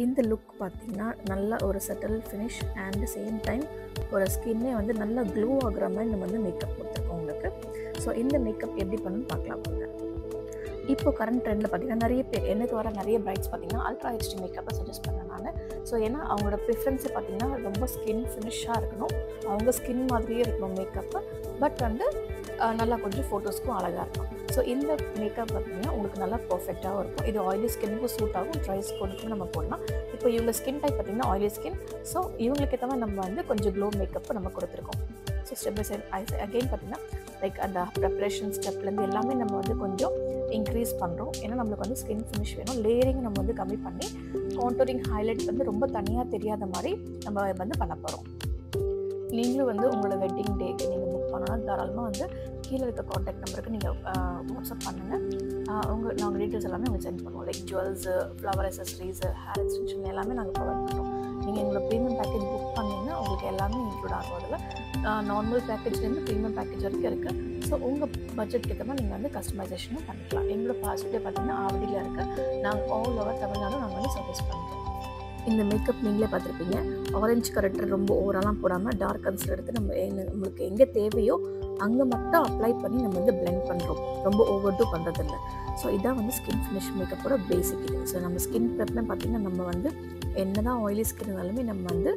இந்த லுக் பார்த்திங்கன்னா நல்ல ஒரு settle finish and same time ஒரு ஸ்கின்னே வந்து நல்லா க்ளோ ஆகுற மாதிரி நம்ம வந்து மேக்கப் கொடுத்துருக்கோம் உங்களுக்கு. ஸோ இந்த மேக்கப் எப்படி பண்ணணும்னு பார்க்கலாம் போங்க. இப்போ கரண்ட் ட்ரெண்டில் பார்த்திங்கன்னா நிறைய பேர் எனக்கு வர நிறைய பிரைட்ஸ் பார்த்திங்கன்னா அல்ட்ரா ஹெச்டி மேக்கப்பை சஜஸ்ட் பண்ணேன் நான். ஸோ ஏன்னா அவங்களோட ப்ரிஃபரன்ஸை பார்த்திங்கன்னா ரொம்ப ஸ்கின் ஃபினிஷாக இருக்கணும், அவங்க ஸ்கின் மாதிரியே இருக்கணும் மேக்கப்பு, பட் வந்து நல்லா கொஞ்சம் ஃபோட்டோஸ்க்கும் அழகாக இருக்கும். ஸோ இந்த மேக்கப் பார்த்திங்கன்னா உங்களுக்கு நல்லா பர்ஃபெக்டாகவும் இருக்கும். இது ஆயிலி ஸ்கின்னுக்கும் சூட் ஆகும், ட்ரை ஸ்கின்னுக்கும் நம்ம போடலாம். இப்போ இவங்க ஸ்கின் டைப் பார்த்திங்கன்னா ஆயிலி ஸ்கின். ஸோ இவங்களுக்கு ஏற்ற மாதிரி நம்ம வந்து கொஞ்சம் க்ளோ மேக்கப்பு நம்ம கொடுத்துருக்கோம். So step by step again பார்த்திங்கன்னா லைக் அந்த ப்ரிப்ரேஷன் ஸ்டெப்லேருந்து எல்லாமே நம்ம வந்து கொஞ்சம் இன்க்ரீஸ் பண்ணுறோம். ஏன்னா நம்மளுக்கு வந்து ஸ்கின் ஃபினிஷ் வேணும். லேயரிங் நம்ம வந்து கம்மி பண்ணி கான்டூரிங் ஹைலைட் வந்து ரொம்ப தனியாக தெரியாத மாதிரி நம்ம வந்து பண்ண போகிறோம். நீங்களும் வந்து உங்களோட வெட்டிங் டேக்கு நீங்கள் புக் பண்ணணும், தாராளமாக வந்து கீழே இருக்க காண்டாக்ட் நம்பருக்கு நீங்கள் வாட்ஸ்அப் பண்ணுங்கள். நாங்கள் டீட்டெயில்ஸ் எல்லாமே உங்களுக்கு சென்ட் பண்ணுவோம். Like jewels, flower accessories, hair extension எல்லாமே நாங்கள் ப்ரொவைட் பண்ணுறோம். நீங்கள் எங்களோட ப்ரீமியம் பேக்கேஜ் புக் பண்ணிங்கன்னா உங்களுக்கு எல்லாமே இன்க்ளூட் ஆகும். அதில் நார்மல் பேக்கேஜ்லேருந்து ப்ரீமியம் பேக்கேஜ் வரைக்கும் இருக்குது. ஸோ உங்கள் பட்ஜெட்டுக்கு ஏற்ற மாதிரி நீங்கள் வந்து கஸ்டமைசேஷனும் பண்ணிக்கலாம். எங்களோட பாசிட்டிவ் பார்த்திங்கன்னா ஆவடியில் இருக்குது. நாங்கள் ஆல் ஓவர் தமிழ்நாடு நாங்கள் வந்து சர்வீஸ் பண்ணுறோம். இந்த மேக்கப் நீங்களே பார்த்துருப்பீங்க. ஆரஞ்சு கரெக்டர் ரொம்ப ஓவராலாம் போடாமல் டார்க் கன்சில் எடுத்து நம்மளுக்கு எங்கே தேவையோ அங்கே மட்டும் அப்ளை பண்ணி நம்ம வந்து பிளெண்ட் பண்ணுறோம். ரொம்ப ஓவர் டூ பண்ணுறதில்ல. ஸோ இதான் வந்து ஸ்கின் ஃபினிஷ் மேக்கப்போட பேசிக் இது. ஸோ நம்ம ஸ்கின் ப்ரெப்னு பார்த்திங்கன்னா நம்ம வந்து என்ன தான் ஆயிலி ஸ்கின் இருந்தாலுமே நம்ம வந்து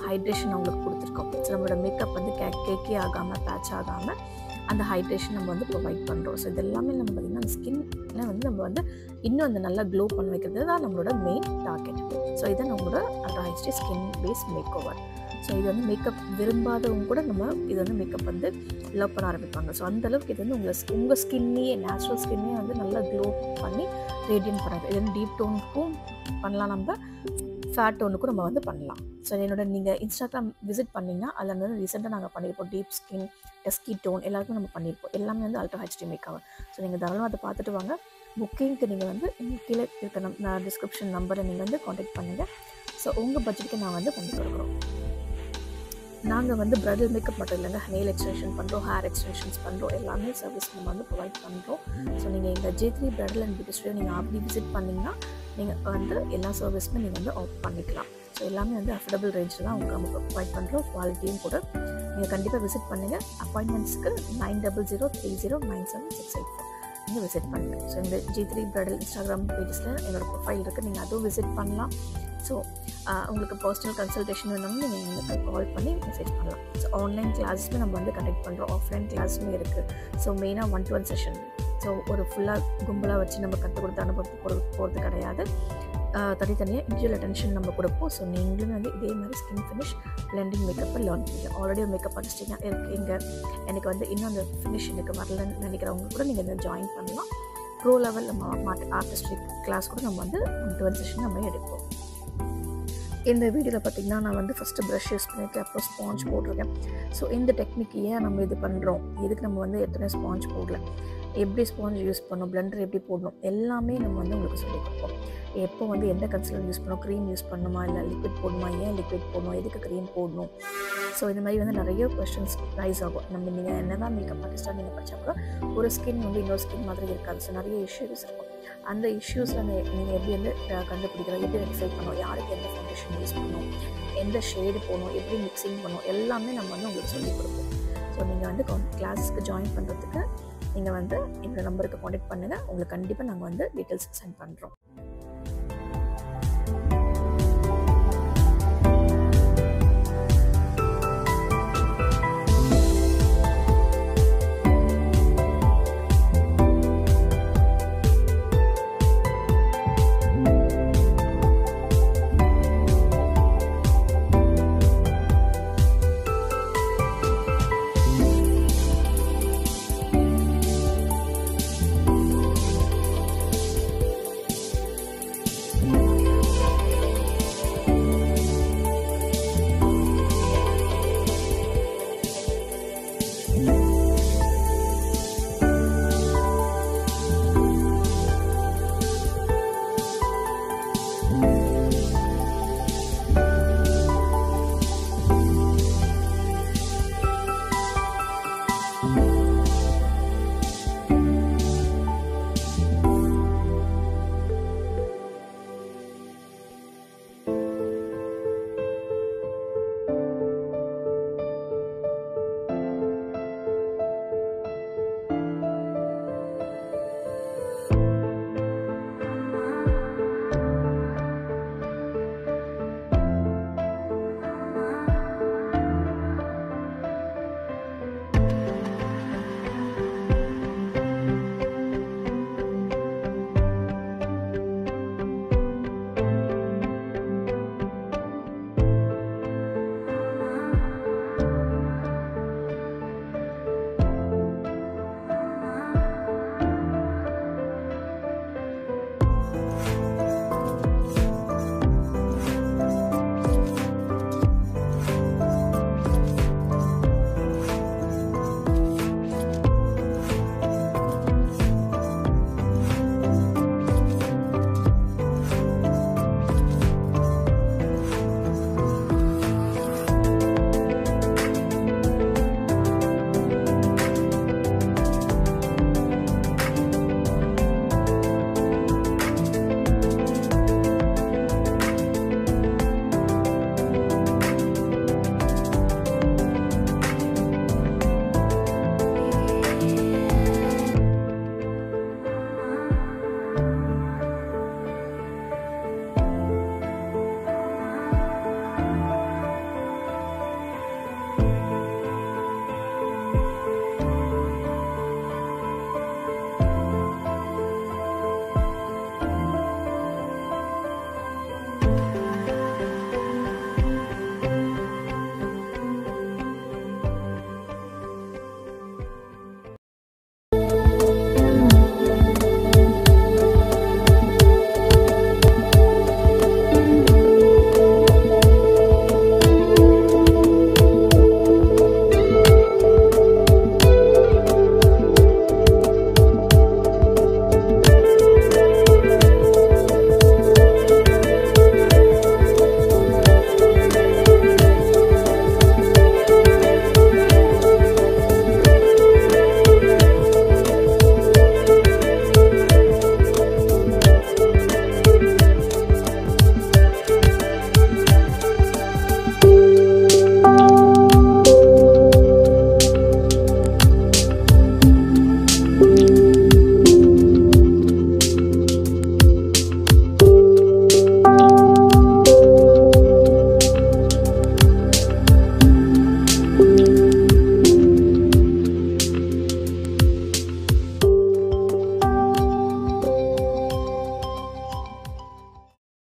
ஹைட்ரேஷன் அவங்களுக்கு கொடுத்துருக்கோம். ஸோ நம்மளோட மேக்கப் வந்து கேக்கே ஆகாமல் பேட்ச் ஆகாமல் அந்த ஹைட்ரேஷன் நம்ம வந்து ப்ரொவைட் பண்ணுறோம். ஸோ இது எல்லாமே நம்ம பார்த்திங்கன்னா அந்த ஸ்கின்னை வந்து நம்ம வந்து இன்னும் அந்த நல்லா க்ளோ பண்ண வைக்கிறது தான் நம்மளோட மெயின் டார்கெட். ஸோ இதை நம்மளோட ultra HD skin base makeover. So இது வந்து மேக்கப் விரும்பாதவங்க கூட நம்ம இது வந்து மேக்கப் வந்து லவ் பண்ண ஆரம்பிப்பாங்க. ஸோ அந்தளவுக்கு இது வந்து உங்கள் ஸ்கின்னையே நேச்சுரல் ஸ்கின்னையே வந்து நல்லா க்ளோ பண்ணி ரேடியன்ட் பண்ணுறது. இது வந்து டீப் டோனுக்கும் பண்ணலாம், நம்ம ஃபேட் டோனுக்கும் நம்ம வந்து பண்ணலாம். ஸோ நீங்கள் இன்ஸ்டாகிராம் விசிட் பண்ணிங்கன்னா அதில் வந்து ரீசெண்டாக நாங்கள் பண்ணியிருப்போம். டீப் ஸ்கின், எஸ்கி டோன் எல்லாருக்கும் நம்ம பண்ணியிருப்போம். எல்லாமே வந்து அல்ட்ரா ஹெச்டி மேக்கப். ஸோ நீங்கள் தாராளமாக அதை பார்த்துட்டு வாங்க. புக்கிங்க்கு நீங்கள் வந்து கீழே இருக்க நான் டிஸ்கிரிப்ஷன் நம்பரை நீங்கள் வந்து காண்டாக்ட் பண்ணுங்கள். ஸோ உங்கள் பட்ஜெட்டுக்கு நான் வந்து பண்ணி கொடுக்குறோம். நாங்கள் வந்து ப்ரைடல் மேக்கப் மட்டும் இல்லைங்க, நெயில் எக்ஸ்டென்ஷன் பண்ணுறோம், ஹேர் எக்ஸ்டென்ஷன்ஸ் பண்ணுறோம், எல்லாமே சர்வீஸ் நம்ம வந்து ப்ரொவைட் பண்ணுறோம். ஸோ நீங்கள் எங்கள் J3 bridal and beauty studio நீங்கள் அப்படி விசிட் பண்ணிங்கன்னா நீங்கள் வந்து எல்லா சர்வீஸுமே நீங்கள் வந்து ஆஃப் பண்ணிக்கலாம். ஸோ எல்லாமே வந்து அஃபோர்டபுள் ரேஞ்சில் தான் உங்களுக்கு நம்ம ப்ரொவைட் பண்ணுறோம். குவாலிட்டியும் கூட நீங்கள் கண்டிப்பாக விசிட் பண்ணுங்கள். அப்பாயின்மெண்ட்ஸ்க்கு 9003097684 நீங்கள் விசிட் பண்ணுங்கள். ஸோ இந்த J3 பிரைடல் இன்ஸ்டாகிராம் பேஜஸில் என்னோடய ப்ரொஃபைல் இருக்குது, நீங்கள் அதுவும் விசிட் பண்ணலாம். ஸோ உங்களுக்கு பர்சனல் கன்சல்டேஷன் வேணும்னு நீங்கள் எங்களுக்கு கால் பண்ணி மெசேஜ் பண்ணலாம். ஸோ ஆன்லைன் கிளாஸஸுமே நம்ம வந்து கண்டக்ட் பண்ணுறோம், ஆஃப்லைன் கிளாஸுமே இருக்குது. ஸோ மெயினாக 1-to-1 செஷன். ஸோ ஒரு ஃபுல்லாக கும்பலாக வச்சு நம்ம கற்றுக் கொடுத்து அனுபவத்துக்கு போகிறது கிடையாது. தனித்தனியாக இண்டிவிஜுவல் அட்டென்ஷன் நம்ம கொடுப்போம். ஸோ நீங்களும் வந்து இதே மாதிரி ஸ்கின் ஃபினிஷ் பிளெண்டிங் மேக்கப்பை லேர்ன் பண்ணிக்கலாம். ஆல்ரெடி மேக்கப் ஆர்டிஸ்டிங்காக இருக்கீங்க, எனக்கு வந்து இன்னும் அந்த ஃபினிஷ் எனக்கு வரலன்னு நினைக்கிறவங்க கூட நீங்கள் இதை ஜாயின் பண்ணலாம். ப்ரோ லெவல் நம்ம ஆர்டிஸ்டிக் கிளாஸ் கூட நம்ம வந்து 1-to-1 செஷன் நம்ம எடுப்போம். இந்த வீடியோவில் பார்த்திங்கன்னா நான் வந்து ஃபஸ்ட்டு ப்ரஷ் யூஸ் பண்ணியிருக்கேன், அப்புறம் ஸ்பாஞ்ச் போட்டிருக்கேன். ஸோ இந்த டெக்னிக் ஏன் நம்ம இது பண்ணுறோம், எதுக்கு நம்ம வந்து எத்தனை ஸ்பாஞ்ச் போடல, எப்படி ஸ்பாஞ்ச் யூஸ் பண்ணணும், பிளெண்டர் எப்படி போடணும், எல்லாமே நம்ம வந்து உங்களுக்கு சொல்லிக் கொடுப்போம். எப்போ வந்து எந்த கன்சிலர் யூஸ் பண்ணணும், க்ரீம் யூஸ் பண்ணணுமா, இல்லை லிக்விட் போடணுமா, ஏன் லிக்விட் போடணும், எதுக்கு க்ரீம் போடணும். ஸோ இந்த மாதிரி வந்து நிறைய கொஸ்டின்ஸ் ரைஸ் ஆகும். நீங்கள் என்ன தான் மேக்கப் ஆர்டிஸ்ட்டாக நீங்கள் படித்தா கூட ஒரு ஸ்கின் வந்து இன்னொரு ஸ்கின் மாதிரி இருக்காது. ஸோ நிறைய இஷ்யூஸ் இருக்கும். அந்த இஷ்யூஸில் நீங்கள் எப்படி வந்து கண்டுபிடிக்கிறோம், எப்படி ரெக்டிஃபை பண்ணணும், யாருக்கு எந்த ஃபவுண்டேஷன் யூஸ் பண்ணணும், எந்த ஷேடு போடணும், எப்படி மிக்சிங் பண்ணணும், எல்லாமே நம்ம வந்து உங்களுக்கு சொல்லிக் கொடுப்போம். ஸோ நீங்கள் வந்து கிளாஸஸ்க்கு ஜாயின் பண்ணுறதுக்கு நீங்கள் வந்து எங்கள் நம்பருக்கு காண்டாக்ட் பண்ணுங்கள். உங்களுக்கு கண்டிப்பாக நாங்கள் வந்து டீட்டெயில்ஸ் சென்ட் பண்ணுறோம்.